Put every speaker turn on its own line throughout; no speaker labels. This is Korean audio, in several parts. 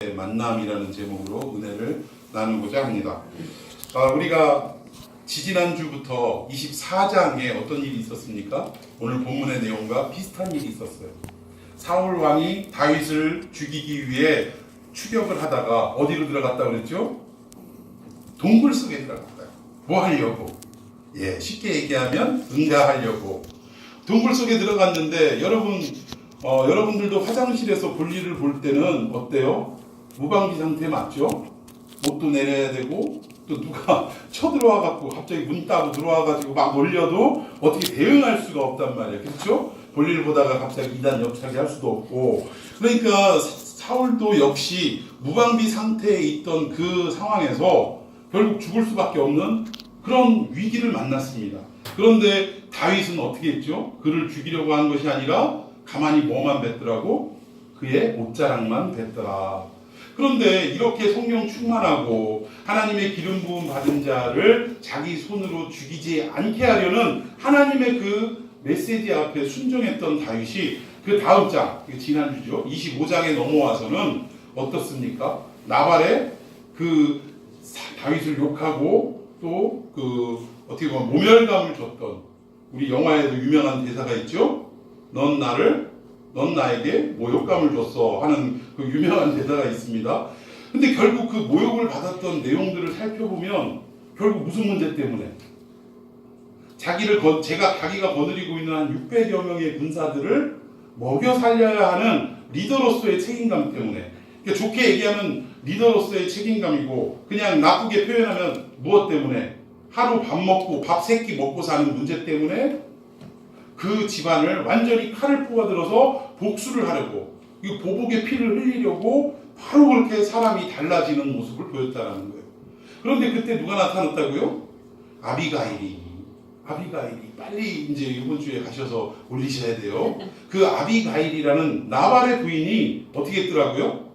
만남이라는 제목으로 은혜를 나누고자 합니다. 우리가 지지난주부터 24장에 어떤 일이 있었습니까? 오늘 본문의 내용과 비슷한 일이 있었어요. 사울 왕이 다윗을 죽이기 위해 추격을 하다가 어디로 들어갔다 그랬죠? 동굴 속에 들어갔다. 뭐 하려고? 쉽게 얘기하면 응가하려고. 동굴 속에 들어갔는데 여러분들도 화장실에서 볼일을 볼 때는 어때요? 무방비 상태 맞죠? 옷도 내려야 되고 또 누가 쳐들어와 갖고 갑자기 문 따고 들어와 가지고 막 몰려도 어떻게 대응할 수가 없단 말이에요. 그렇죠? 볼일 보다가 갑자기 이단 옆차기 할 수도 없고. 그러니까 사울도 역시 무방비 상태에 있던 그 상황에서 결국 죽을 수밖에 없는 그런 위기를 만났습니다. 그런데 다윗은 어떻게 했죠? 그를 죽이려고 한 것이 아니라 가만히 뭐만 뱉더라고? 그의 옷자락만 뱉더라. 그런데 이렇게 성령 충만하고 하나님의 기름 부음 받은 자를 자기 손으로 죽이지 않게 하려는 하나님의 그 메시지 앞에 순종했던 다윗이 그 다음 장, 지난주죠. 25장에 넘어와서는 어떻습니까? 나발의 그 다윗을 욕하고 또 그 어떻게 보면 모멸감을 줬던 우리 영화에도 유명한 대사가 있죠. 넌 나에게 모욕감을 줬어 하는 그 유명한 대사가 있습니다. 근데 결국 그 모욕을 받았던 내용들을 살펴보면 결국 무슨 문제 때문에 자기가 거느리고 있는 한 600여 명의 군사들을 먹여 살려야 하는 리더로서의 책임감 때문에. 그러니까 좋게 얘기하면 리더로서의 책임감이고 그냥 나쁘게 표현하면 무엇 때문에? 하루 밥 3끼 먹고 사는 문제 때문에 그 집안을 완전히 칼을 뽑아들어서 복수를 하려고 이 보복의 피를 흘리려고 바로 그렇게 사람이 달라지는 모습을 보였다는 거예요. 그런데 그때 누가 나타났다고요? 아비가일이 빨리 이제 이번 주에 가셔서 올리셔야 돼요. 그 아비가일이라는 나발의 부인이 어떻게 했더라고요?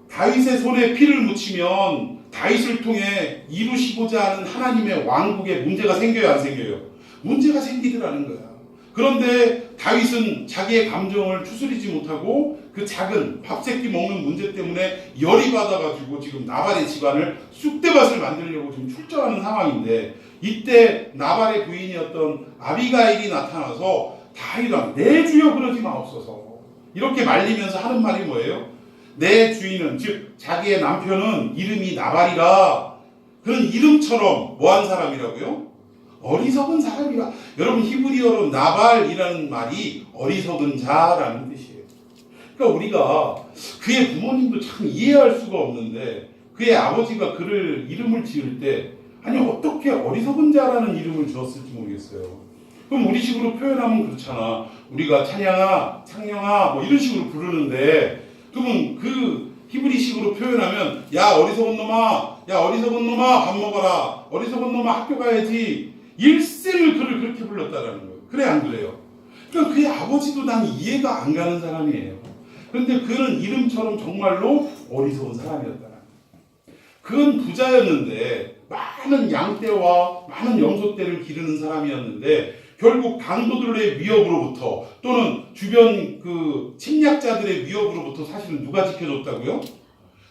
다윗의 손에 피를 묻히면 다윗을 통해 이루시고자 하는 하나님의 왕국에 문제가 생겨요, 안 생겨요? 문제가 생기더라는 거야. 그런데 다윗은 자기의 감정을 추스리지 못하고 그 작은 밥 3끼 먹는 문제 때문에 열이 받아가지고 지금 나발의 집안을 쑥대밭을 만들려고 지금 출정하는 상황인데 이때 나발의 부인이었던 아비가일이 나타나서 다윗아 내 주여 그러지 마옵소서 이렇게 말리면서 하는 말이 뭐예요? 내 주인은 즉 자기의 남편은 이름이 나발이라 그런 이름처럼 뭐한 사람이라고요? 어리석은 사람이라. 여러분 히브리어로 나발이라는 말이 어리석은 자라는 뜻이에요. 그러니까 우리가 그의 부모님도 참 이해할 수가 없는데 그의 아버지가 그를 이름을 지을 때 아니 어떻게 어리석은 자라는 이름을 지었을지 모르겠어요. 그럼 우리식으로 표현하면 그렇잖아. 우리가 찬양아, 창령아 뭐 이런 식으로 부르는데 그러면 그 히브리식으로 표현하면 야 어리석은 놈아 밥 먹어라 어리석은 놈아 학교 가야지 일생을 그를 그렇게 불렀다라는 거예요. 그래 안 그래요? 그러니까 그의 아버지도 난 이해가 안 가는 사람이에요. 그런데 그는 이름처럼 정말로 어리석은 사람이었다는 거예요. 그건 부자였는데 많은 양떼와 많은 염소떼를 기르는 사람이었는데 결국 강도들의 위협으로부터 또는 주변 그 침략자들의 위협으로부터 사실은 누가 지켜줬다고요?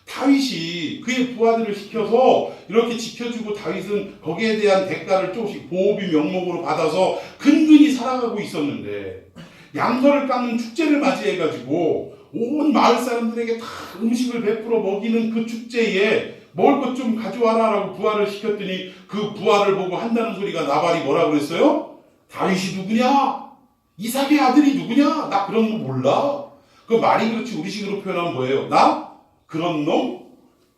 다윗이 그의 부하들을 시켜서 이렇게 지켜주고 다윗은 거기에 대한 대가를 조금씩 보호비 명목으로 받아서 근근히 살아가고 있었는데 양서를 깎는 축제를 맞이해가지고 온 마을 사람들에게 다 음식을 베풀어 먹이는 그 축제에 먹을 것 좀 가져와라 라고 부하를 시켰더니 그 부하를 보고 한다는 소리가 나발이 뭐라 그랬어요? 다윗이 누구냐? 이삭의 아들이 누구냐? 나 그런 거 몰라. 그 말이 그렇지 우리식으로 표현하면 뭐예요? 나? 그런 놈?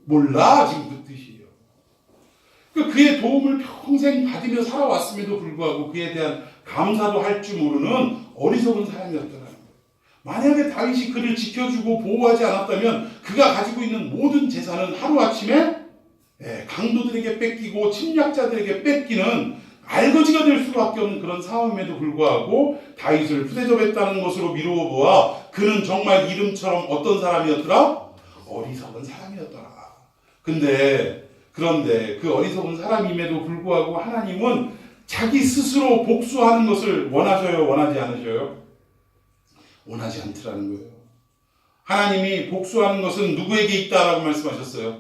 몰라. 지금 그 뜻이에요. 그러니까 그의 도움을 평생 받으며 살아왔음에도 불구하고 그에 대한 감사도 할 줄 모르는 어리석은 사람이었다는 거예요. 만약에 다윗이 그를 지켜주고 보호하지 않았다면 그가 가지고 있는 모든 재산은 하루아침에 강도들에게 뺏기고 침략자들에게 뺏기는 알거지가 될 수밖에 없는 그런 상황임에도 불구하고 다윗을 푸대접했다는 것으로 미루어 보아 그는 정말 이름처럼 어떤 사람이었더라? 어리석은 사람이었더라. 그런데 그 어리석은 사람임에도 불구하고 하나님은 자기 스스로 복수하는 것을 원하셔요? 원하지 않으셔요? 원하지 않더라는 거예요. 하나님이 복수하는 것은 누구에게 있다라고 말씀하셨어요?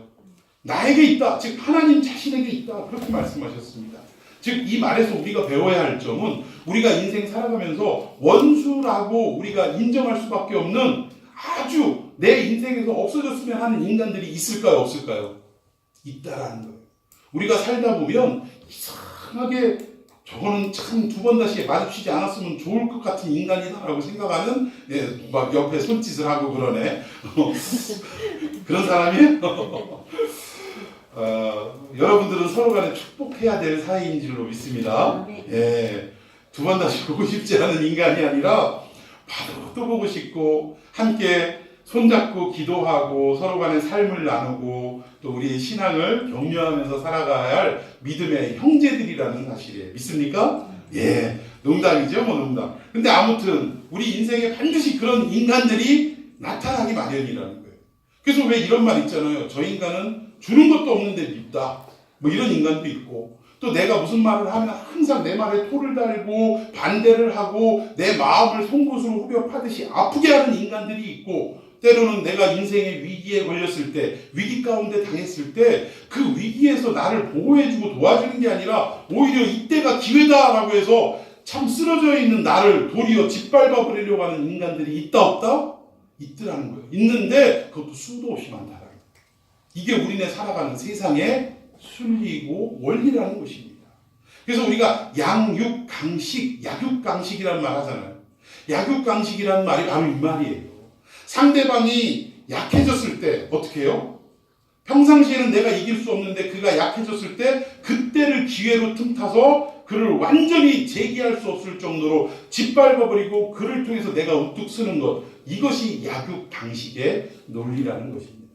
나에게 있다. 즉 하나님 자신에게 있다. 그렇게 말씀하셨습니다. 즉 이 말에서 우리가 배워야 할 점은 우리가 인생 살아가면서 원수라고 우리가 인정할 수밖에 없는 아주 내 인생에서 없어졌으면 하는 인간들이 있을까요? 없을까요? 있다라는 거예요. 우리가 살다 보면 이상하게 저거는 참 두 번 다시 마주치지 않았으면 좋을 것 같은 인간이다라고 생각하는, 막 옆에 손짓을 하고 그러네. 그런 사람이에요? 여러분들은 서로 간에 축복해야 될 사이인 줄로 믿습니다. 두 번 다시 보고 싶지 않은 인간이 아니라 바로 또 보고 싶고 함께 손잡고 기도하고 서로 간의 삶을 나누고 또 우리의 신앙을 격려하면서 살아가야 할 믿음의 형제들이라는 사실이에요. 믿습니까? 농담이죠, 뭐 농담. 근데 아무튼 우리 인생에 반드시 그런 인간들이 나타나기 마련이라는 거예요. 그래서 왜 이런 말 있잖아요. 저 인간은 주는 것도 없는데 밉다. 뭐 이런 인간도 있고, 또 내가 무슨 말을 하면 항상 내 말에 토를 달고 반대를 하고 내 마음을 송곳으로 후벼 파듯이 아프게 하는 인간들이 있고, 때로는 내가 인생의 위기에 걸렸을 때, 위기 가운데 당했을 때 그 위기에서 나를 보호해주고 도와주는 게 아니라 오히려 이때가 기회다라고 해서 참 쓰러져 있는 나를 도리어 짓밟아 버리려고 하는 인간들이 있다 없다? 있더라는 거예요. 있는데 그것도 수도 없이 많다라는 거예요. 이게 우리네 살아가는 세상의 순리이고 원리라는 것입니다. 그래서 우리가 양육강식, 약육강식이라는 말 하잖아요. 약육강식이라는 말이 바로 이 말이에요. 상대방이 약해졌을 때 어떻게 해요? 평상시에는 내가 이길 수 없는데 그가 약해졌을 때 그때를 기회로 틈타서 그를 완전히 제기할 수 없을 정도로 짓밟아버리고 그를 통해서 내가 우뚝 서는 것, 이것이 약육강식의 논리라는 것입니다.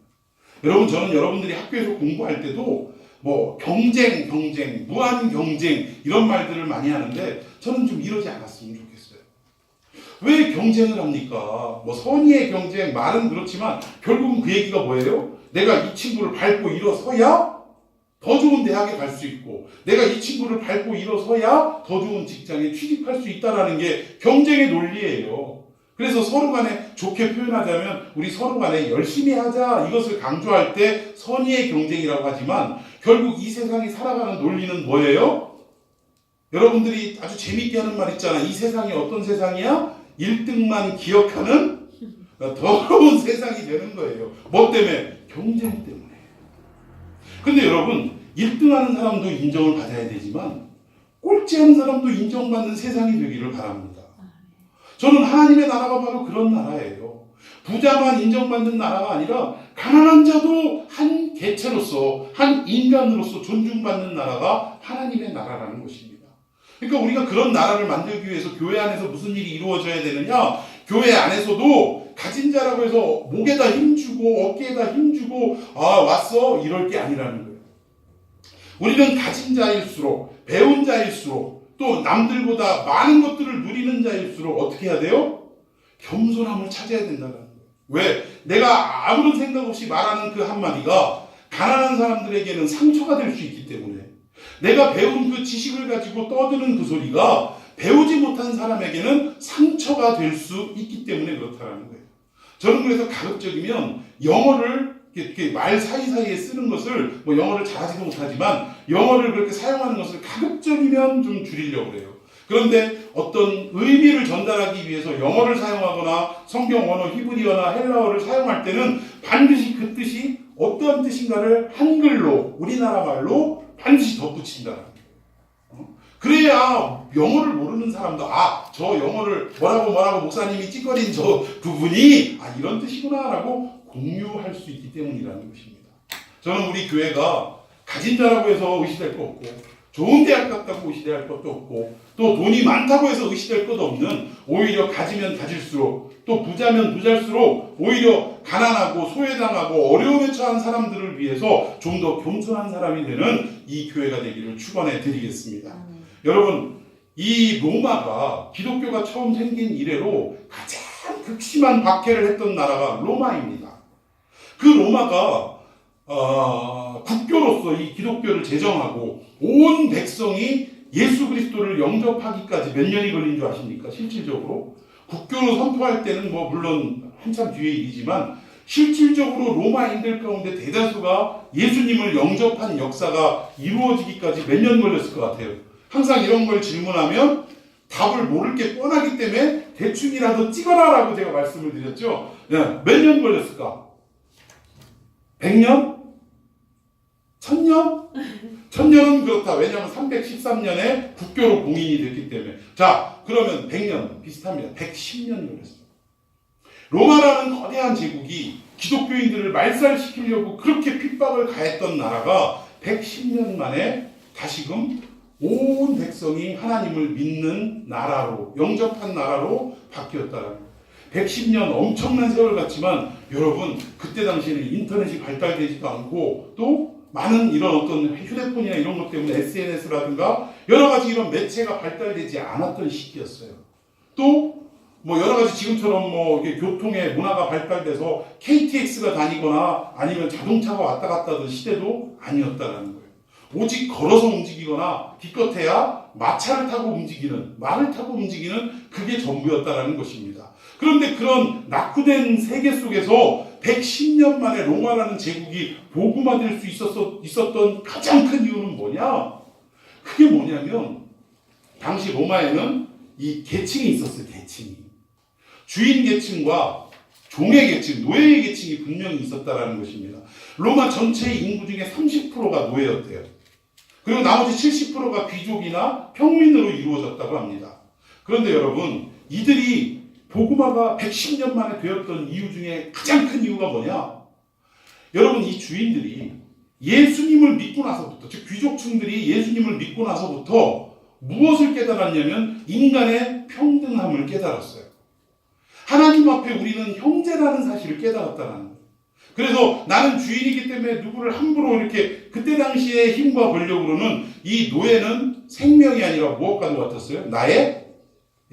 여러분, 저는 여러분들이 학교에서 공부할 때도 뭐 경쟁, 무한 경쟁 이런 말들을 많이 하는데 저는 좀 이러지 않았으면 좋겠어요. 왜 경쟁을 합니까? 뭐 선의의 경쟁, 말은 그렇지만 결국은 그 얘기가 뭐예요? 내가 이 친구를 밟고 일어서야 더 좋은 대학에 갈 수 있고, 내가 이 친구를 밟고 일어서야 더 좋은 직장에 취직할 수 있다는 게 경쟁의 논리예요. 그래서 서로 간에 좋게 표현하자면 우리 서로 간에 열심히 하자, 이것을 강조할 때 선의의 경쟁이라고 하지만 결국 이 세상이 살아가는 논리는 뭐예요? 여러분들이 아주 재밌게 하는 말 있잖아. 이 세상이 어떤 세상이야? 1등만 기억하는 더러운 세상이 되는 거예요. 뭐 때문에? 경쟁 때문에. 근데 여러분, 1등하는 사람도 인정을 받아야 되지만 꼴찌하는 사람도 인정받는 세상이 되기를 바랍니다. 저는 하나님의 나라가 바로 그런 나라예요. 부자만 인정받는 나라가 아니라 가난한 자도 한 개체로서, 한 인간으로서 존중받는 나라가 하나님의 나라라는 것입니다. 그러니까 우리가 그런 나라를 만들기 위해서 교회 안에서 무슨 일이 이루어져야 되느냐? 교회 안에서도 가진 자라고 해서 목에다 힘주고 어깨에다 힘주고 왔어? 이럴 게 아니라는 거예요. 우리는 가진 자일수록, 배운 자일수록, 또 남들보다 많은 것들을 누리는 자일수록 어떻게 해야 돼요? 겸손함을 찾아야 된다는 거예요. 왜? 내가 아무런 생각 없이 말하는 그 한마디가 가난한 사람들에게는 상처가 될 수 있기 때문에, 내가 배운 그 지식을 가지고 떠드는 그 소리가 배우지 못한 사람에게는 상처가 될 수 있기 때문에 그렇다는 거예요. 저는 그래서 가급적이면 영어를 이렇게 말 사이사이에 쓰는 것을, 뭐 영어를 잘하지도 못하지만 영어를 그렇게 사용하는 것을 가급적이면 좀 줄이려고 해요. 그런데 어떤 의미를 전달하기 위해서 영어를 사용하거나 성경 언어 히브리어나 헬라어를 사용할 때는 반드시 그 뜻이 어떠한 뜻인가를 한글로, 우리나라 말로 반드시 덧붙인다. 그래야 영어를 모르는 사람도 저 영어를 뭐라고 목사님이 찌꺼린 저 부분이 이런 뜻이구나 라고 공유할 수 있기 때문이라는 것입니다. 저는 우리 교회가 가진 자라고 해서 의시될 것 없고, 좋은 대학 갔다고 의시될 것도 없고, 또 돈이 많다고 해서 의시될 것도 없는, 오히려 가지면 가질수록, 또 부자면 부자일수록 오히려 가난하고 소외당하고 어려움에 처한 사람들을 위해서 좀 더 겸손한 사람이 되는 이 교회가 되기를 축원해 드리겠습니다. 여러분, 이 로마가 기독교가 처음 생긴 이래로 가장 극심한 박해를 했던 나라가 로마입니다. 그 로마가 국교로서 이 기독교를 제정하고 온 백성이 예수 그리스도를 영접하기까지 몇 년이 걸린 줄 아십니까? 실질적으로 국교로 선포할 때는 뭐 물론 한참 뒤의 일이지만 실질적으로 로마인들 가운데 대다수가 예수님을 영접한 역사가 이루어지기까지 몇 년 걸렸을 것 같아요. 항상 이런 걸 질문하면 답을 모를 게 뻔하기 때문에 대충이라도 찍어라라고 제가 말씀을 드렸죠. 몇 년 걸렸을까? 100년? 1000년? 1000년은 그렇다. 왜냐하면 313년에 국교로 공인이 됐기 때문에. 자, 그러면 100년 비슷합니다. 110년 걸렸어요. 로마라는 거대한 제국이 기독교인들을 말살시키려고 그렇게 핍박을 가했던 나라가 110년 만에 다시금 온 백성이 하나님을 믿는 나라로, 영접한 나라로 바뀌었다는 거예요. 110년 엄청난 세월 같지만 여러분, 그때 당시에는 인터넷이 발달되지도 않고 또 많은 이런 어떤 휴대폰이나 이런 것 때문에 SNS라든가 여러 가지 이런 매체가 발달되지 않았던 시기였어요. 또 뭐 여러 가지 지금처럼 뭐 교통의 문화가 발달돼서 KTX가 다니거나 아니면 자동차가 왔다 갔다 하던 시대도 아니었다라는 거예요. 오직 걸어서 움직이거나 기껏해야 마차를 타고 움직이는, 말을 타고 움직이는 그게 전부였다라는 것입니다. 그런데 그런 낙후된 세계 속에서 110년 만에 로마라는 제국이 복음화될 수 있었던 가장 큰 이유는 뭐냐? 그게 뭐냐면 당시 로마에는 이 계층이 있었어요. 계층이. 주인 계층과 종의 계층, 노예의 계층이 분명히 있었다라는 것입니다. 로마 전체 인구 중에 30%가 노예였대요. 그리고 나머지 70%가 귀족이나 평민으로 이루어졌다고 합니다. 그런데 여러분, 이들이 복음화가 110년 만에 되었던 이유 중에 가장 큰 이유가 뭐냐? 여러분, 이 주인들이 예수님을 믿고 나서부터, 즉 귀족층들이 예수님을 믿고 나서부터 무엇을 깨달았냐면 인간의 평등함을 깨달았어요. 하나님 앞에 우리는 형제라는 사실을 깨달았다는 거예요. 그래서 나는 주인이기 때문에 누구를 함부로 이렇게, 그때 당시의 힘과 권력으로는 이 노예는 생명이 아니라 무엇과도 같았어요? 나의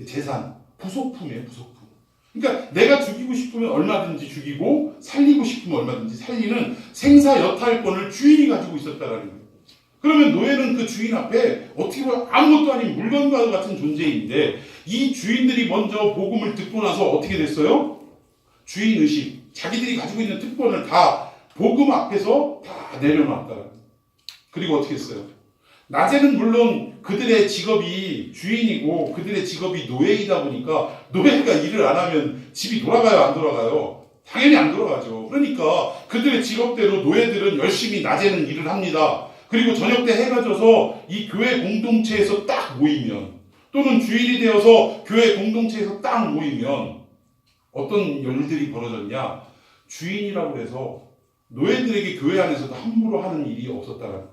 재산, 부속품이에요, 부속품. 그러니까 내가 죽이고 싶으면 얼마든지 죽이고 살리고 싶으면 얼마든지 살리는 생사여탈권을 주인이 가지고 있었다라는 거예요. 그러면 노예는 그 주인 앞에 어떻게 보면 아무것도 아닌 물건과 같은 존재인데 이 주인들이 먼저 복음을 듣고 나서 어떻게 됐어요? 주인의식, 자기들이 가지고 있는 특권을 다 복음 앞에서 다 내려놨다. 그리고 어떻게 했어요? 낮에는 물론 그들의 직업이 주인이고 그들의 직업이 노예이다 보니까 노예가 일을 안 하면 집이 돌아가요, 안 돌아가요? 당연히 안 돌아가죠. 그러니까 그들의 직업대로 노예들은 열심히 낮에는 일을 합니다. 그리고 저녁 때 해가 져서 이 교회 공동체에서 딱 모이면, 또는 주일이 되어서 교회 공동체에서 딱 모이면 어떤 일들이 벌어졌냐? 주인이라고 해서 노예들에게 교회 안에서도 함부로 하는 일이 없었다는 거예요.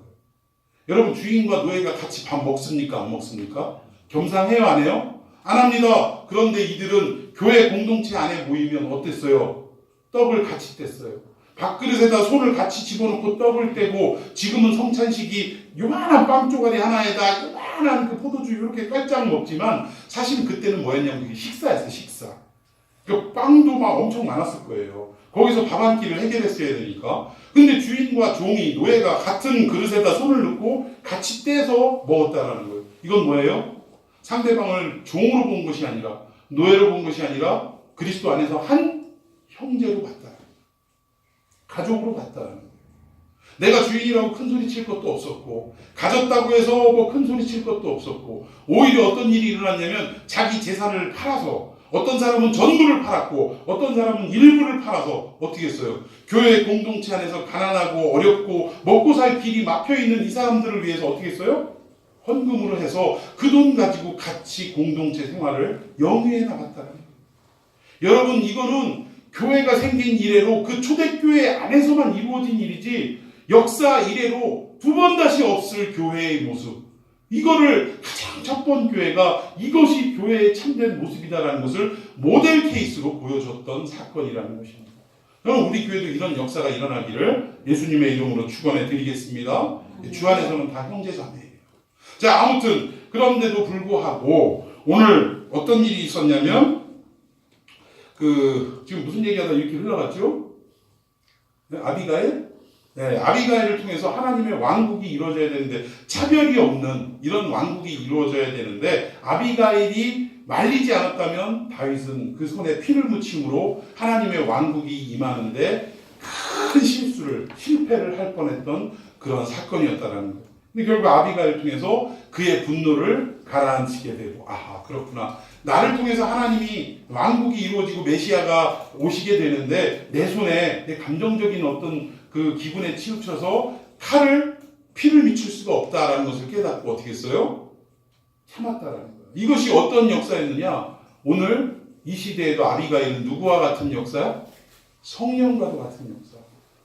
여러분, 주인과 노예가 같이 밥 먹습니까? 안 먹습니까? 겸상해요? 안 해요? 안 합니다. 그런데 이들은 교회 공동체 안에 모이면 어땠어요? 떡을 같이 뗐어요. 밥그릇에다 손을 같이 집어넣고 떡을 떼고, 지금은 성찬식이 요만한 빵 쪼가리 하나에다 요만한 그 포도주 이렇게 깔짝 먹지만 사실 그때는 뭐였냐면 그게 식사였어요, 식사. 그 빵도 막 엄청 많았을 거예요. 거기서 밥 한 끼를 해결했어야 되니까. 근데 주인과 종이, 노예가 같은 그릇에다 손을 넣고 같이 떼서 먹었다라는 거예요. 이건 뭐예요? 상대방을 종으로 본 것이 아니라, 노예로 본 것이 아니라 그리스도 안에서 한 형제로 봤다. 가족으로 봤다는 거예요. 내가 주인이라고 큰 소리 칠 것도 없었고, 가졌다고 해서 뭐 큰 소리 칠 것도 없었고, 오히려 어떤 일이 일어났냐면 자기 재산을 팔아서, 어떤 사람은 전부를 팔았고 어떤 사람은 일부를 팔아서 어떻게 했어요? 교회 공동체 안에서 가난하고 어렵고 먹고 살 길이 막혀있는 이 사람들을 위해서 어떻게 했어요? 헌금으로 해서 그 돈 가지고 같이 공동체 생활을 영위해 나갔다는 거예요. 여러분, 이거는 교회가 생긴 이래로 그 초대교회 안에서만 이루어진 일이지 역사 이래로 두 번 다시 없을 교회의 모습, 이거를 가장 첫 번 교회가 이것이 교회의 참된 모습이다라는 것을 모델 케이스로 보여줬던 사건이라는 것입니다. 그럼 우리 교회도 이런 역사가 일어나기를 예수님의 이름으로 축원해 드리겠습니다. 주 안에서는 다 형제자매예요. 자, 아무튼 그런데도 불구하고 오늘 어떤 일이 있었냐면 지금 무슨 얘기하다 이렇게 흘러갔죠? 네, 아비가일? 네, 아비가일을 통해서 하나님의 왕국이 이루어져야 되는데, 차별이 없는 이런 왕국이 이루어져야 되는데, 아비가일이 말리지 않았다면 다윗은 그 손에 피를 묻힘으로 하나님의 왕국이 임하는데 큰 실패를 할 뻔했던 그런 사건이었다라는 거예요. 근데 결국 아비가일 통해서 그의 분노를 가라앉히게 되고, 아, 그렇구나. 나를 통해서 하나님이 왕국이 이루어지고 메시아가 오시게 되는데 내 손에 내 감정적인 어떤 그 기분에 치우쳐서 피를 미칠 수가 없다라는 것을 깨닫고 어떻게 했어요? 참았다라는 거예요. 이것이 어떤 역사였느냐? 오늘 이 시대에도 아비가일은 누구와 같은 역사? 성령과도 같은 역사.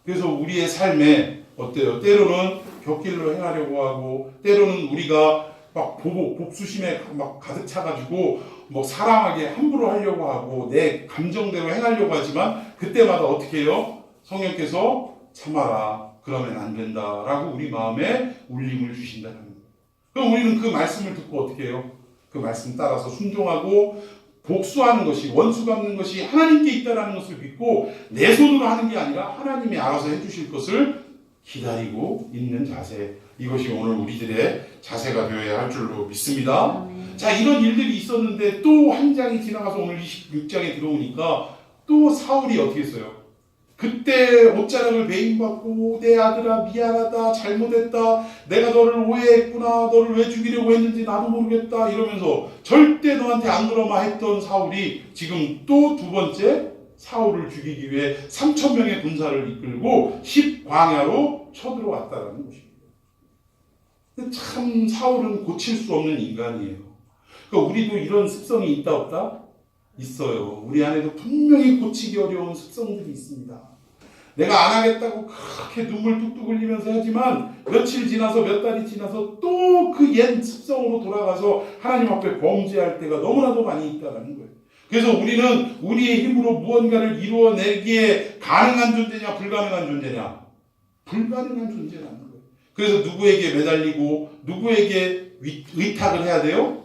그래서 우리의 삶에 어때요? 때로는 곁길로 행하려고 하고, 때로는 우리가 막 복수심에 막 가득 차가지고 뭐 사랑하게 함부로 하려고 하고 내 감정대로 행하려고 하지만 그때마다 어떻게 해요? 성령께서 참아라. 그러면 안 된다라고 우리 마음에 울림을 주신다는 거예요. 그럼 우리는 그 말씀을 듣고 어떻게 해요? 그 말씀 따라서 순종하고 복수하는 것이, 원수 갚는 것이 하나님께 있다는 것을 믿고 내 손으로 하는 게 아니라 하나님이 알아서 해주실 것을 기다리고 있는 자세, 이것이 오늘 우리들의 자세가 되어야 할 줄로 믿습니다. 자, 이런 일들이 있었는데 또 한 장이 지나가서 오늘 26장에 들어오니까 또 사울이 어떻게 했어요? 그때 옷자락을 매임받고 내 아들아 미안하다, 잘못했다, 내가 너를 오해했구나, 너를 왜 죽이려고 했는지 나도 모르겠다 이러면서 절대 너한테 안 그러마 했던 사울이 지금 또 두 번째 사울을 죽이기 위해 3,000명의 군사를 이끌고 10광야로 쳐들어왔다는 것입니다. 참 사울은 고칠 수 없는 인간이에요. 그러니까 우리도 이런 습성이 있다 없다? 있어요. 우리 안에도 분명히 고치기 어려운 습성들이 있습니다. 내가 안 하겠다고 그렇게 눈물 뚝뚝 흘리면서 하지만 며칠 지나서 몇 달이 지나서 또 그 옛 습성으로 돌아가서 하나님 앞에 범죄할 때가 너무나도 많이 있다는 거예요. 그래서 우리는 우리의 힘으로 무언가를 이루어내기에 가능한 존재냐 불가능한 존재냐? 불가능한 존재라는 거예요. 그래서 누구에게 매달리고 누구에게 의탁을 해야 돼요?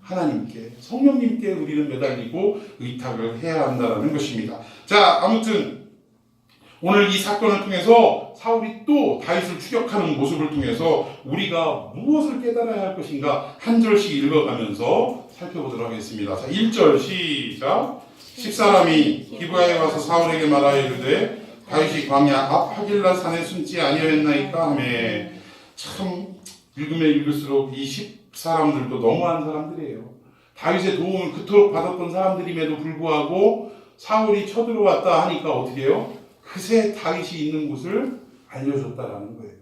하나님께, 성령님께 우리는 매달리고 의탁을 해야 한다는 것입니다. 자, 아무튼 오늘 이 사건을 통해서 사울이 또 다윗을 추격하는 모습을 통해서 우리가 무엇을 깨달아야 할 것인가 한 절씩 읽어가면서 살펴보도록 하겠습니다. 자, 1절 시작. 10사람이 기브야에 와서 사울에게 말하여 이르되 다윗이 광야 앞 하길라 산에 숨지 아니하였나이까 하며, 참 읽으면 읽을수록 이 10사람들도 너무한 사람들이에요. 다윗의 도움을 그토록 받았던 사람들임에도 불구하고 사울이 쳐들어왔다 하니까 어떻게 해요? 그새 다윗이 있는 곳을 알려줬다라는 거예요.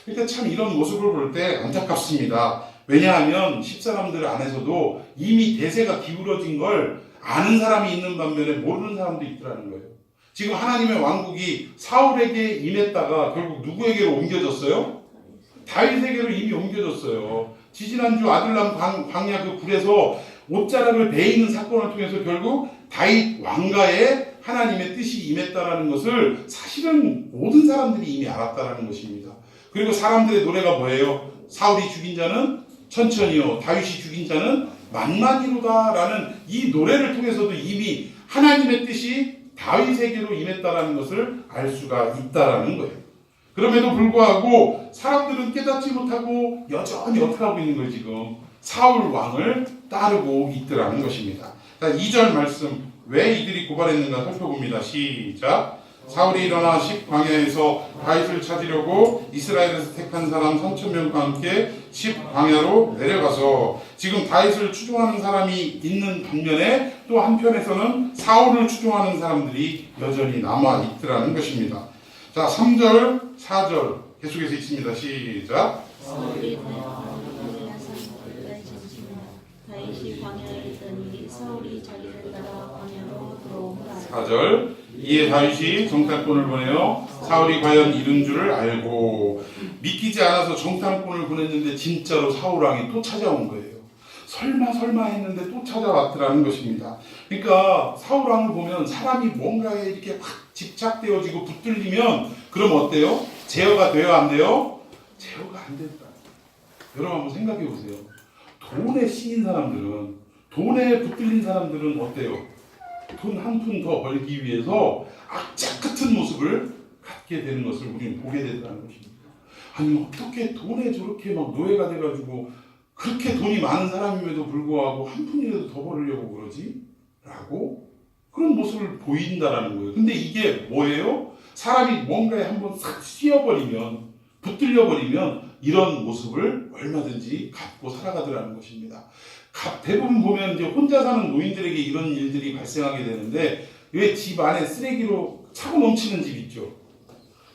그러니까 참 이런 모습을 볼 때 안타깝습니다. 왜냐하면 10사람들 안에서도 이미 대세가 기울어진 걸 아는 사람이 있는 반면에 모르는 사람도 있더라는 거예요. 지금 하나님의 왕국이 사울에게 임했다가 결국 누구에게로 옮겨졌어요? 다윗에게로 이미 옮겨졌어요. 지지난주 아들람 광야 그 불에서 옷자락을 베이는 사건을 통해서 결국 다윗 왕가에 하나님의 뜻이 임했다라는 것을 사실은 모든 사람들이 이미 알았다라는 것입니다. 그리고 사람들의 노래가 뭐예요? 사울이 죽인 자는 천천히요, 다윗이 죽인 자는 만만히로다라는 이 노래를 통해서도 이미 하나님의 뜻이 다윗에게로 임했다라는 것을 알 수가 있다라는 거예요. 그럼에도 불구하고 사람들은 깨닫지 못하고 여전히 어떻게 하고 있는 거예요? 지금 사울 왕을 따르고 있더라는 것입니다. 자, 2절 말씀, 왜 이들이 고발했는가 살펴봅니다. 시작. 사울이 일어나 10광야에서 다윗을 찾으려고 이스라엘에서 택한 사람 3,000명과 함께 10광야로 내려가서, 지금 다윗을 추종하는 사람이 있는 반면에 또 한편에서는 사울을 추종하는 사람들이 여전히 남아 있더라는 것입니다. 자, 3절, 4절 계속해서 있습니다. 시작.
다윗이 광야에 있더니 사울이 자기를 따라 광야로 들어오니라.
4절. 이에 다윗이 정탐꾼을 보내어 사울이 과연 이른 줄을 알고, 믿기지 않아서 정탐꾼을 보냈는데 진짜로 사울 왕이 또 찾아온 거예요. 설마 했는데 또 찾아왔더라는 것입니다. 그러니까 사울 왕을 보면 사람이 뭔가에 이렇게 확 집착되어지고 붙들리면 그럼 어때요? 제어가 돼요, 안 돼요? 제어가 안 된다. 여러분 한번 생각해 보세요. 돈에 씌인 사람들은, 돈에 붙들린 사람들은 어때요? 돈 한 푼 더 벌기 위해서 악착 같은 모습을 갖게 되는 것을 우리는 보게 된다는 것입니다. 아니 어떻게 돈에 저렇게 막 노예가 돼가지고 그렇게 돈이 많은 사람임에도 불구하고 한 푼이라도 더 벌으려고 그러지? 라고 그런 모습을 보인다라는 거예요. 근데 이게 뭐예요? 사람이 뭔가에 한번 싹 씌어버리면, 붙들려버리면 이런 모습을 얼마든지 갖고 살아가더라는 것입니다. 대부분 보면 이제 혼자 사는 노인들에게 이런 일들이 발생하게 되는데, 왜 집 안에 쓰레기로 차고 넘치는 집 있죠?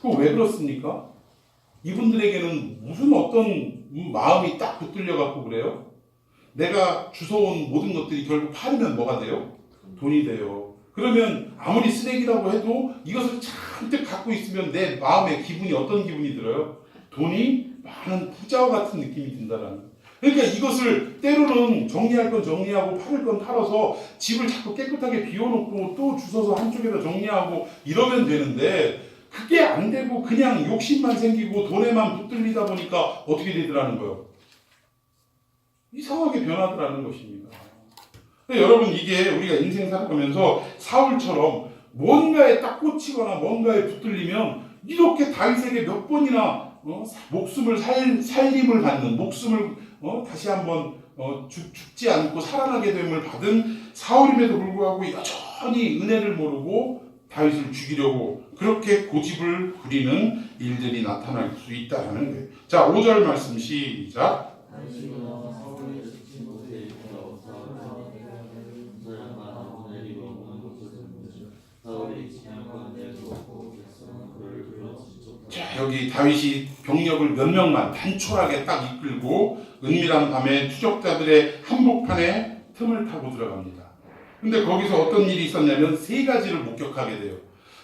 그거 왜 그렇습니까? 이분들에게는 무슨 어떤 마음이 딱 붙들려 갖고 그래요? 내가 주워온 모든 것들이 결국 팔으면 뭐가 돼요? 돈이 돼요. 그러면 아무리 쓰레기라고 해도 이것을 잔뜩 갖고 있으면 내 마음의 기분이 어떤 기분이 들어요? 돈이 많은 부자와 같은 느낌이 든다라는 거예요. 그러니까 이것을 때로는 정리할 건 정리하고 팔을 건 팔아서 집을 자꾸 깨끗하게 비워놓고 또 주워서 한쪽에다 정리하고 이러면 되는데, 그게 안 되고 그냥 욕심만 생기고 돈에만 붙들리다 보니까 어떻게 되더라는 거예요? 이상하게 변하더라는 것입니다. 여러분, 이게 우리가 인생 살아가면서 사울처럼 뭔가에 딱 꽂히거나 뭔가에 붙들리면 이렇게 다윗에게 몇 번이나 목숨을 살림을 받는, 목숨을 다시 한번 죽지 않고 살아나게 됨을 받은 사울임에도 불구하고 여전히 은혜를 모르고 다윗을 죽이려고 그렇게 고집을 부리는 일들이 나타날 수 있다는 거예요. 자, 5절 말씀 시작. 자, 여기 다윗이 병력을 몇 명만 단촐하게 딱 이끌고 은밀한 밤에 추적자들의 한복판에 틈을 타고 들어갑니다. 근데 거기서 어떤 일이 있었냐면 세 가지를 목격하게 돼요.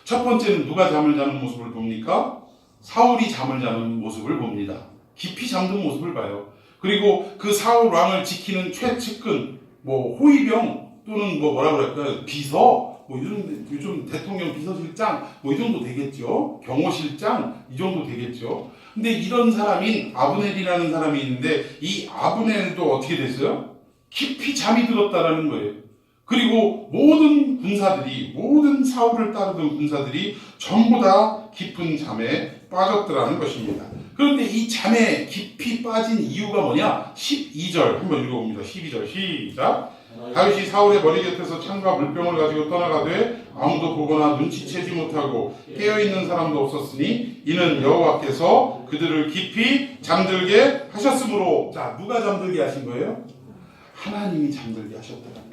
첫 번째는 누가 잠을 자는 모습을 봅니까? 사울이 잠을 자는 모습을 봅니다. 깊이 잠든 모습을 봐요. 그리고 그 사울 왕을 지키는 최측근, 호위병 또는 뭐라 그럴까요? 비서, 요즘 대통령 비서실장, 이 정도 되겠죠. 경호실장, 이 정도 되겠죠. 근데 이런 사람인 아브넬이라는 사람이 있는데, 이 아브넬도 어떻게 됐어요? 깊이 잠이 들었다라는 거예요. 그리고 모든 사울을 따르던 군사들이 전부 다 깊은 잠에 빠졌더라는 것입니다. 그런데 이 잠에 깊이 빠진 이유가 뭐냐? 12절 한번 읽어봅니다. 12절 시작. 다윗이 사울의 머리 곁에서 창과 물병을 가지고 떠나가되 아무도 보거나 눈치채지 못하고 깨어있는 사람도 없었으니 이는 여호와께서 그들을 깊이 잠들게 하셨으므로. 자, 누가 잠들게 하신 거예요? 하나님이 잠들게 하셨다는 거예요.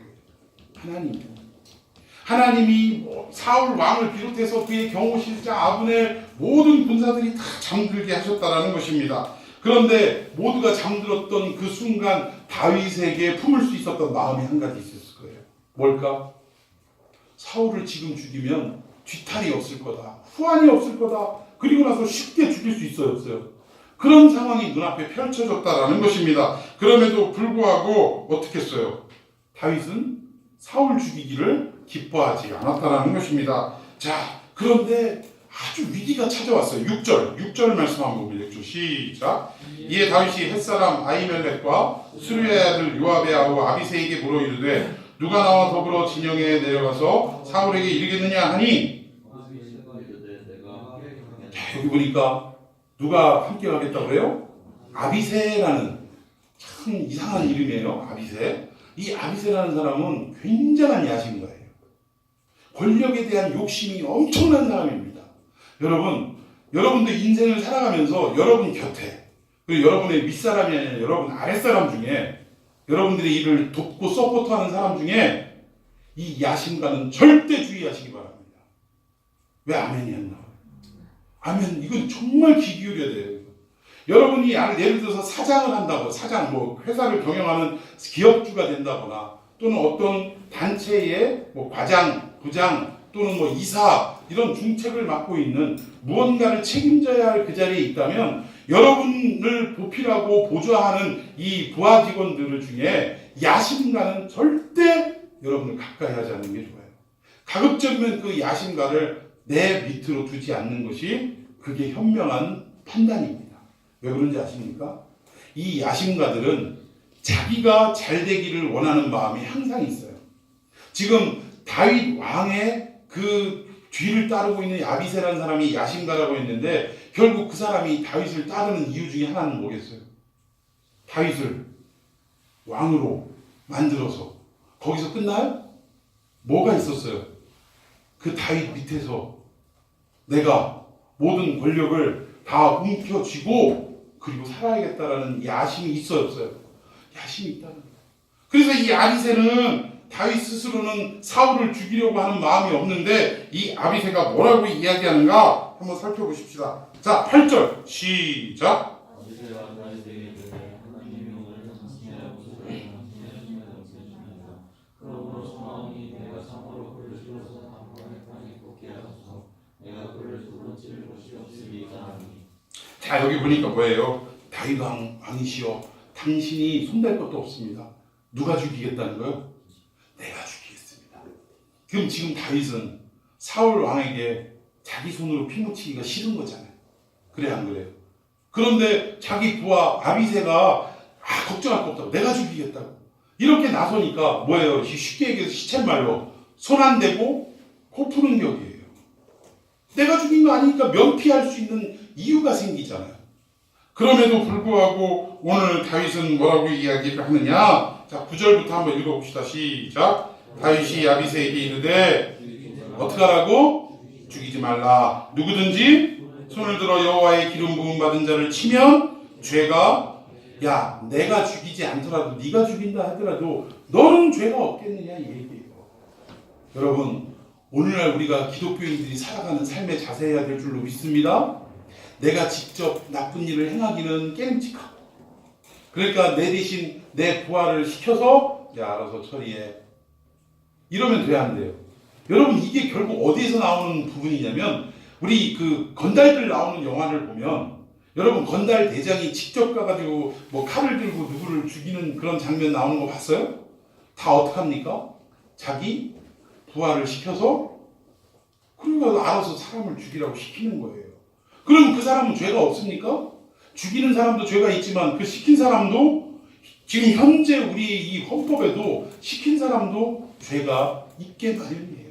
하나님이 사울 왕을 비롯해서 그의 경호실장 아브넬 모든 군사들이 다 잠들게 하셨다라는 것입니다. 그런데 모두가 잠들었던 그 순간 다윗에게 품을 수 있었던 마음이 한 가지 있었을 거예요. 뭘까? 사울을 지금 죽이면 뒤탈이 없을 거다. 후환이 없을 거다. 그리고 나서 쉽게 죽일 수 있어요. 그런 상황이 눈앞에 펼쳐졌다라는 것입니다. 그럼에도 불구하고 어떻게 했어요? 다윗은 사울 죽이기를 기뻐하지 않았다라는 것입니다. 자, 그런데 아주 위기가 찾아왔어요. 6절 말씀 한번 보겠죠. 시작. 이에 다윗이 햇사람 아히멜렉과 수르의 아들 요압의 아우 아비새에게 물어 이르되 누가 나와 더불어 진영에 내려가서 사울에게 이르겠느냐 하니. 자, 여기 보니까 누가 함께 가겠다고 그래요? 아비새라는 참 이상한 이름이에요. 아비새. 이 아비새라는 사람은 굉장한 야심가예요. 권력에 대한 욕심이 엄청난 사람입니다. 여러분들 인생을 살아가면서 여러분 곁에, 그리고 여러분의 윗사람이 아니라 여러분 아랫사람 중에, 여러분들의 일을 돕고 서포트하는 사람 중에 이 야심가는 절대 주의하시기 바랍니다. 왜 아멘이 안 나와요? 아멘, 이건 정말 귀 기울여야 돼요. 여러분이 예를 들어서 사장을 한다고, 회사를 경영하는 기업주가 된다거나, 또는 어떤 단체의 과장, 부장, 또는 이사, 이런 중책을 맡고 있는 무언가를 책임져야 할 그 자리에 있다면, 여러분을 보필하고 보좌하는 이 부하 직원들 중에 야심가는 절대 여러분을 가까이 하지 않는 게 좋아요. 가급적이면 그 야심가를 내 밑으로 두지 않는 것이 그게 현명한 판단입니다. 왜 그런지 아십니까? 이 야심가들은 자기가 잘 되기를 원하는 마음이 항상 있어요. 지금 다윗 왕의 그 뒤를 따르고 있는 아비새라는 사람이 야심가라고 했는데, 결국 그 사람이 다윗을 따르는 이유 중에 하나는 뭐겠어요? 다윗을 왕으로 만들어서 거기서 끝나요? 뭐가 있었어요? 그 다윗 밑에서 내가 모든 권력을 다 움켜쥐고 그리고 살아야겠다라는 야심이 있었어요. 야심이 있다는 거예요. 그래서 이 아비새는 다윗 스스로는 사울을 죽이려고 하는 마음이 없는데 이 아비새가 뭐라고 이야기하는가 한번 살펴보십시다. 자, 8절 시작. 자, 여기 보니까 뭐예요? 다윗 왕이시여 당신이 손댈 것도 없습니다. 누가 죽이겠다는 거예요? 내가 죽이겠습니다. 그럼 지금 다윗은 사울 왕에게 자기 손으로 피 묻히기가 싫은 거잖아요. 그래 안 그래요? 그런데 자기 부하 아비새가 걱정할 거 없다고 내가 죽이겠다고 이렇게 나서니까 뭐예요? 쉽게 얘기해서 시쳇말로 손 안 대고 코 푸는 격이에요. 내가 죽인 거 아니니까 면피할 수 있는 이유가 생기잖아요. 그럼에도 불구하고 오늘 다윗은 뭐라고 이야기를 하느냐? 자, 9절부터 한번 읽어봅시다. 시작. 다윗이 아비새에게 이르되 어떻게 하라고? 죽이지 말라. 누구든지 손을 들어 여호와의 기름 부음 받은 자를 치면 죄가 야 내가 죽이지 않더라도 네가 죽인다 하더라도 너는 죄가 없겠느냐 이 얘기예요. 여러분 오늘날 우리가 기독교인들이 살아가는 삶에 자세해야 될 줄로 믿습니다. 내가 직접 나쁜 일을 행하기는 깨름직하고 그러니까 내 대신 내 부하를 시켜서 야 알아서 처리해 이러면 돼야 한대요. 여러분 이게 결국 어디에서 나오는 부분이냐면 우리 그 건달들 나오는 영화를 보면 여러분 건달 대장이 직접 가가지고 뭐 칼을 들고 누구를 죽이는 그런 장면 나오는 거 봤어요? 다 어떡합니까? 자기 부하를 시켜서 그러니까 알아서 사람을 죽이라고 시키는 거예요. 그럼 그 사람은 죄가 없습니까? 죽이는 사람도 죄가 있지만 그 시킨 사람도 지금 현재 우리 이 헌법에도 시킨 사람도 죄가 있게 마련이에요.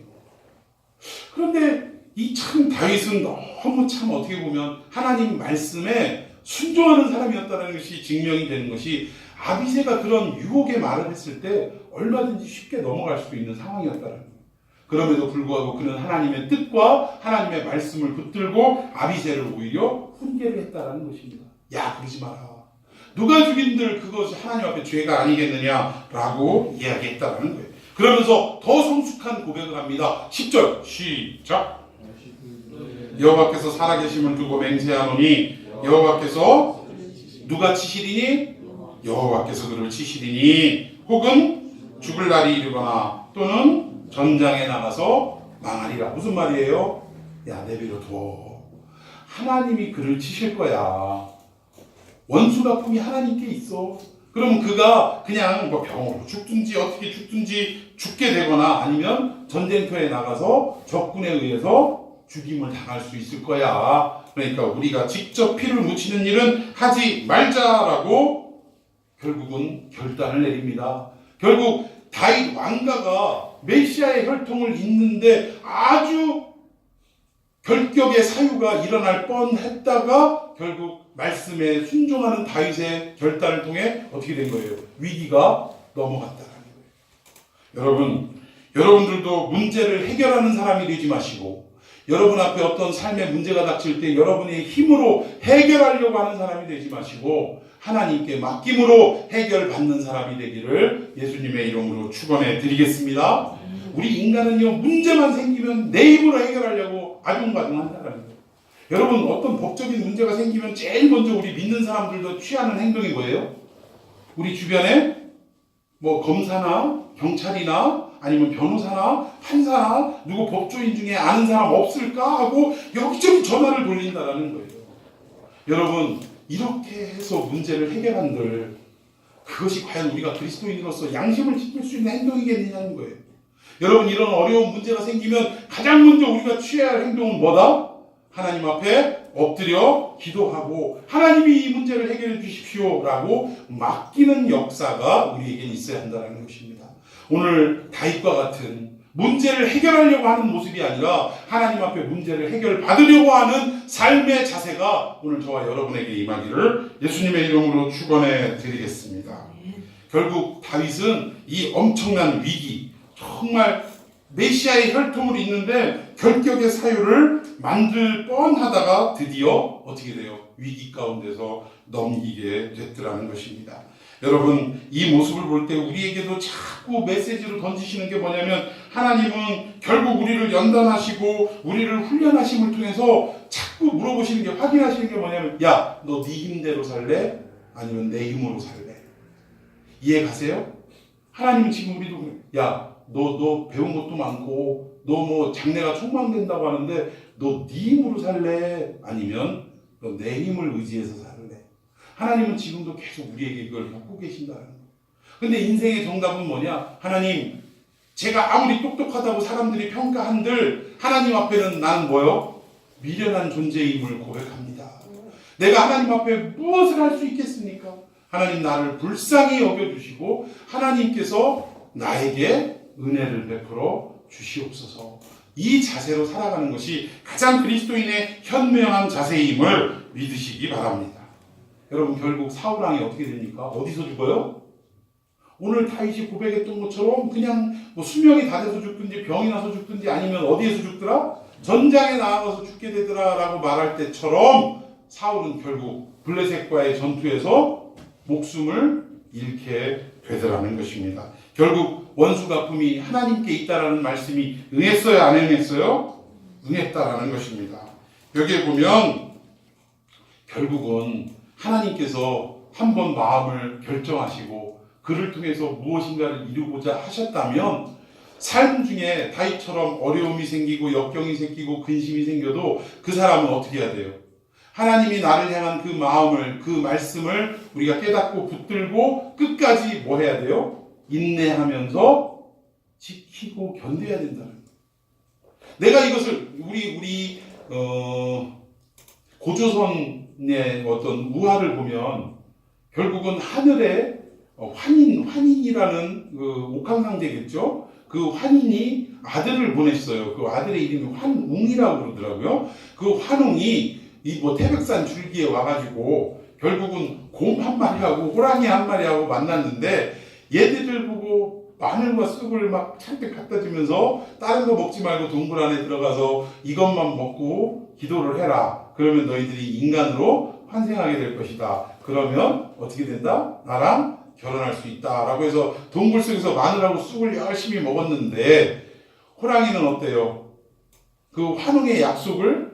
그런데 이 참 다윗은 너무 참 어떻게 보면 하나님 말씀에 순종하는 사람이었다는 것이 증명이 되는 것이 아비새가 그런 유혹의 말을 했을 때 얼마든지 쉽게 넘어갈 수 있는 상황이었다는 거예요. 그럼에도 불구하고 그는 하나님의 뜻과 하나님의 말씀을 붙들고 아비새를 오히려 훈계를 했다는 것입니다. 야 그러지 마라. 누가 죽인들 그것이 하나님 앞에 죄가 아니겠느냐라고 이야기했다는 거예요. 그러면서 더 성숙한 고백을 합니다. 10절 시작. 여호와께서 살아계심을 두고 맹세하노니 여호와께서 누가 치시리니? 여호와께서 그를 치시리니 혹은 죽을 날이 이르거나 또는 전장에 나가서 망하리라. 무슨 말이에요? 야 내버려 둬. 하나님이 그를 치실 거야. 원수 갚음이 하나님께 있어. 그럼 그가 그냥 뭐 병으로 죽든지 어떻게 죽든지 죽게 되거나 아니면 전쟁터에 나가서 적군에 의해서 죽임을 당할 수 있을 거야. 그러니까 우리가 직접 피를 묻히는 일은 하지 말자라고 결국은 결단을 내립니다. 결국 다윗 왕가가 메시아의 혈통을 잇는데 아주 결격의 사유가 일어날 뻔했다가 결국 말씀에 순종하는 다윗의 결단을 통해 어떻게 된 거예요? 위기가 넘어갔다는 거예요. 여러분들도 문제를 해결하는 사람이 되지 마시고 여러분 앞에 어떤 삶의 문제가 닥칠 때 여러분의 힘으로 해결하려고 하는 사람이 되지 마시고 하나님께 맡김으로 해결받는 사람이 되기를 예수님의 이름으로 축원해 드리겠습니다. 우리 인간은요 문제만 생기면 내 힘으로 해결하려고 아둥바둥한다는 거예요. 여러분 어떤 법적인 문제가 생기면 제일 먼저 우리 믿는 사람들도 취하는 행동이 뭐예요? 우리 주변에 뭐 검사나 경찰이나 아니면 변호사나 판사나 누구 법조인 중에 아는 사람 없을까 하고 여기저기 전화를 돌린다는 거예요. 여러분 이렇게 해서 문제를 해결한들 그것이 과연 우리가 그리스도인으로서 양심을 지킬 수 있는 행동이겠느냐는 거예요. 여러분 이런 어려운 문제가 생기면 가장 먼저 우리가 취해야 할 행동은 뭐다? 하나님 앞에 엎드려 기도하고 하나님이 이 문제를 해결해 주십시오라고 맡기는 역사가 우리에게 있어야 한다는 것입니다. 오늘 다윗과 같은 문제를 해결하려고 하는 모습이 아니라 하나님 앞에 문제를 해결받으려고 하는 삶의 자세가 오늘 저와 여러분에게 임하기를 예수님의 이름으로 축원해 드리겠습니다. 결국 다윗은 이 엄청난 위기, 정말 메시아의 혈통을 잇는데 결격의 사유를 만들 뻔하다가 드디어 어떻게 돼요? 위기 가운데서 넘기게 됐더라는 것입니다. 여러분, 이 모습을 볼 때 우리에게도 자꾸 메시지를 던지시는 게 뭐냐면, 하나님은 결국 우리를 연단하시고 우리를 훈련하심을 통해서 자꾸 물어보시는 게, 확인하시는 게 뭐냐면, 야, 너 네 힘대로 살래? 아니면 내 힘으로 살래? 이해 가세요? 하나님은 지금 우리도 그래. 야, 너 배운 것도 많고 너 뭐 장래가 촉망된다고 하는데 너 네 힘으로 살래? 아니면 너 내 힘을 의지해서 살래? 하나님은 지금도 계속 우리에게 그걸 묻고 계신다는 거예요. 근데 인생의 정답은 뭐냐? 하나님, 제가 아무리 똑똑하다고 사람들이 평가한들 하나님 앞에는 나는 뭐요? 미련한 존재임을 고백합니다. 내가 하나님 앞에 무엇을 할 수 있겠습니까? 하나님 나를 불쌍히 여겨주시고 하나님께서 나에게 은혜를 베풀어 주시옵소서. 이 자세로 살아가는 것이 가장 그리스도인의 현명한 자세임을 믿으시기 바랍니다. 여러분, 결국 사울왕이 어떻게 됩니까? 어디서 죽어요? 오늘 다윗이 고백했던 것처럼 그냥 뭐 수명이 다 돼서 죽든지 병이 나서 죽든지 아니면 어디에서 죽더라? 전장에 나아가서 죽게 되더라 라고 말할 때처럼 사울은 결국 블레셋과의 전투에서 목숨을 잃게 되더라는 것입니다. 결국 원수 갚음이 하나님께 있다라는 말씀이 응했어요, 안 응했어요? 응했다라는 것입니다. 여기에 보면 결국은 하나님께서 한번 마음을 결정하시고 그를 통해서 무엇인가를 이루고자 하셨다면 삶 중에 다윗처럼 어려움이 생기고 역경이 생기고 근심이 생겨도 그 사람은 어떻게 해야 돼요? 하나님이 나를 향한 그 마음을, 그 말씀을 우리가 깨닫고 붙들고 끝까지 뭐 해야 돼요? 인내하면서 지키고 견뎌야 된다는 거예요. 내가 이것을 우리 고조선의 어떤 우화를 보면 결국은 하늘에 환인이라는 그 옥황상제겠죠. 그 환인이 아들을 보냈어요. 그 아들의 이름이 환웅이라고 그러더라고요. 그 환웅이 이 태백산 줄기에 와가지고 결국은 곰 한 마리하고 호랑이 한 마리하고 만났는데 얘들을 보고 마늘과 쑥을 막 잔뜩 갖다 주면서 다른 거 먹지 말고 동굴 안에 들어가서 이것만 먹고 기도를 해라. 그러면 너희들이 인간으로 환생하게 될 것이다. 그러면 어떻게 된다? 나랑 결혼할 수 있다. 라고 해서 동굴 속에서 마늘하고 쑥을 열심히 먹었는데 호랑이는 어때요? 그 환웅의 약속을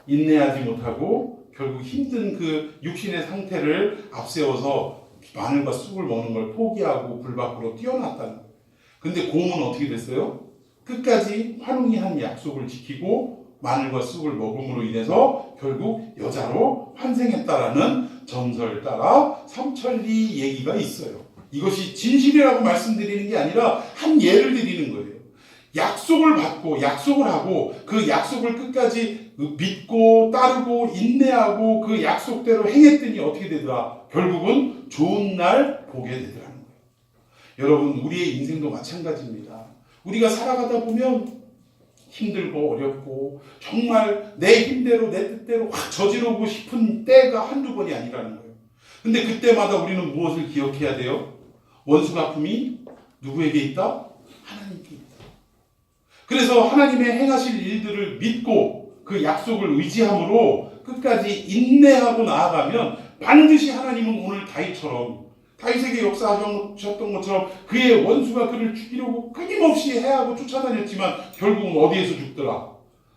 인내하지 못하고 결국 힘든 그 육신의 상태를 앞세워서 마늘과 쑥을 먹는 걸 포기하고 불 밖으로 뛰어났다는 거예요. 근데 곰은 어떻게 됐어요? 끝까지 환웅이 한 약속을 지키고 마늘과 쑥을 먹음으로 인해서 결국 여자로 환생했다라는 전설 따라 삼천리 얘기가 있어요. 이것이 진실이라고 말씀드리는 게 아니라 한 예를 드리는 거예요. 약속을 받고 약속을 하고 그 약속을 끝까지 믿고 따르고 인내하고 그 약속대로 행했더니 어떻게 되더라? 결국은 좋은 날 보게 되더라는 거예요. 여러분, 우리의 인생도 마찬가지입니다. 우리가 살아가다 보면 힘들고 어렵고 정말 내 힘대로 내 뜻대로 확 저지르고 싶은 때가 한두 번이 아니라는 거예요. 근데 그때마다 우리는 무엇을 기억해야 돼요? 원수 갚음이 누구에게 있다? 하나님께 있다. 그래서 하나님의 행하실 일들을 믿고 그 약속을 의지함으로 끝까지 인내하고 나아가면 반드시 하나님은 오늘 다윗에게 역사하셨던 것처럼 그의 원수가 그를 죽이려고 끊임없이 해하고 쫓아다녔지만 결국은 어디에서 죽더라?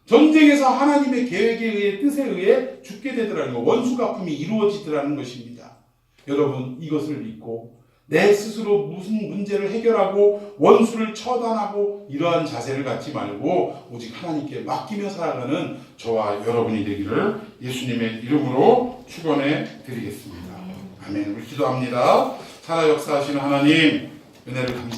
전쟁에서 하나님의 계획에 의해 뜻에 의해 죽게 되더라는 거, 원수 갚음이 이루어지더라는 것입니다. 여러분, 이것을 믿고 내 스스로 무슨 문제를 해결하고 원수를 처단하고 이러한 자세를 갖지 말고 오직 하나님께 맡기며 살아가는 저와 여러분이 되기를 예수님의 이름으로 축원해 드리겠습니다. 아멘. 우리 기도합니다. 살아 역사하시는 하나님, 은혜를 감사합니다.